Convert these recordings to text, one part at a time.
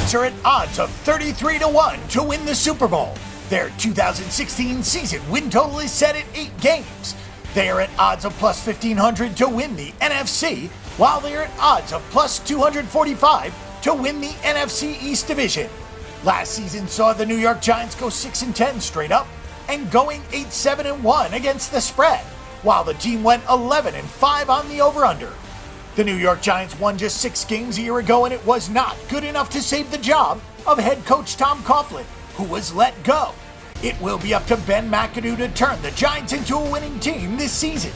Giants are at odds of 33-1 to win the Super Bowl. Their 2016 season win total is set at 8 games. They are at odds of plus 1,500 to win the NFC, while they are at odds of plus 245 to win the NFC East Division. Last season saw the New York Giants go 6-10 straight up and going 8-7-1 against the spread, while the team went 11-5 on the over-under. The New York Giants won just 6 games a year ago, and it was not good enough to save the job of head coach Tom Coughlin, who was let go. It will be up to Ben McAdoo to turn the Giants into a winning team this season.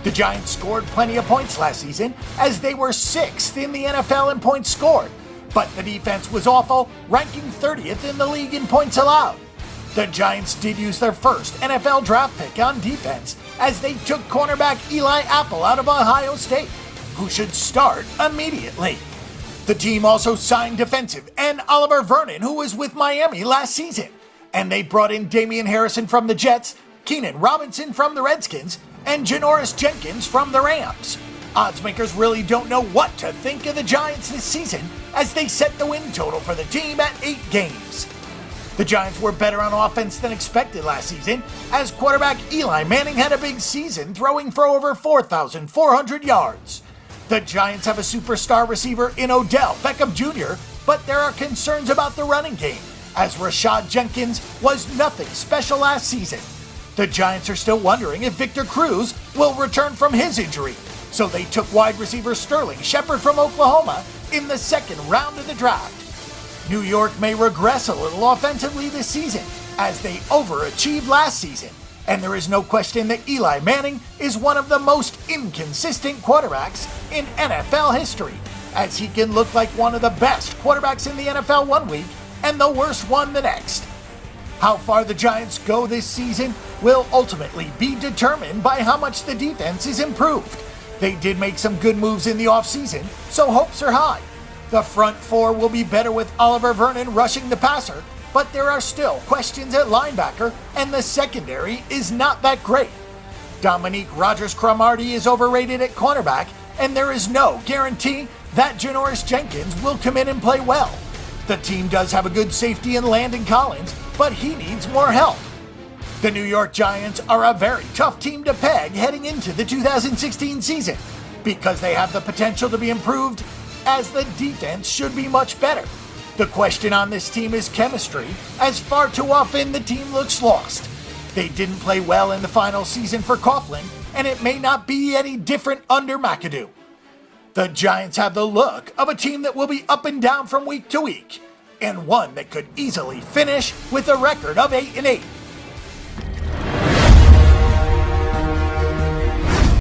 The Giants scored plenty of points last season, as they were 6th in the NFL in points scored, but the defense was awful, ranking 30th in the league in points allowed. The Giants did use their first NFL draft pick on defense, as they took cornerback Eli Apple out of Ohio State, who should start immediately. The team also signed defensive end Oliver Vernon, who was with Miami last season, and they brought in Damian Harrison from the Jets, Keenan Robinson from the Redskins, and Janoris Jenkins from the Rams. Oddsmakers really don't know what to think of the Giants this season, as they set the win total for the team at 8 games. The Giants were better on offense than expected last season, as quarterback Eli Manning had a big season, throwing for over 4,400 yards. The Giants have a superstar receiver in Odell Beckham Jr., but there are concerns about the running game, as Rashad Jenkins was nothing special last season. The Giants are still wondering if Victor Cruz will return from his injury, so they took wide receiver Sterling Shepard from Oklahoma in the 2nd round of the draft. New York may regress a little offensively this season, as they overachieved last season, and there is no question that Eli Manning is one of the most inconsistent quarterbacks in NFL history, as he can look like one of the best quarterbacks in the NFL one week and the worst one the next. How far the Giants go this season will ultimately be determined by how much the defense is improved. They did make some good moves in the offseason, so hopes are high. The front four will be better with Oliver Vernon rushing the passer, but there are still questions at linebacker, and the secondary is not that great. Dominique Rodgers-Cromartie is overrated at cornerback, and there is no guarantee that Janoris Jenkins will come in and play well. The team does have a good safety in Landon Collins, but he needs more help. The New York Giants are a very tough team to peg heading into the 2016 season, because they have the potential to be improved, as the defense should be much better. The question on this team is chemistry, as far too often the team looks lost. They didn't play well in the final season for Coughlin, and it may not be any different under McAdoo. The Giants have the look of a team that will be up and down from week to week, and one that could easily finish with a record of 8-8.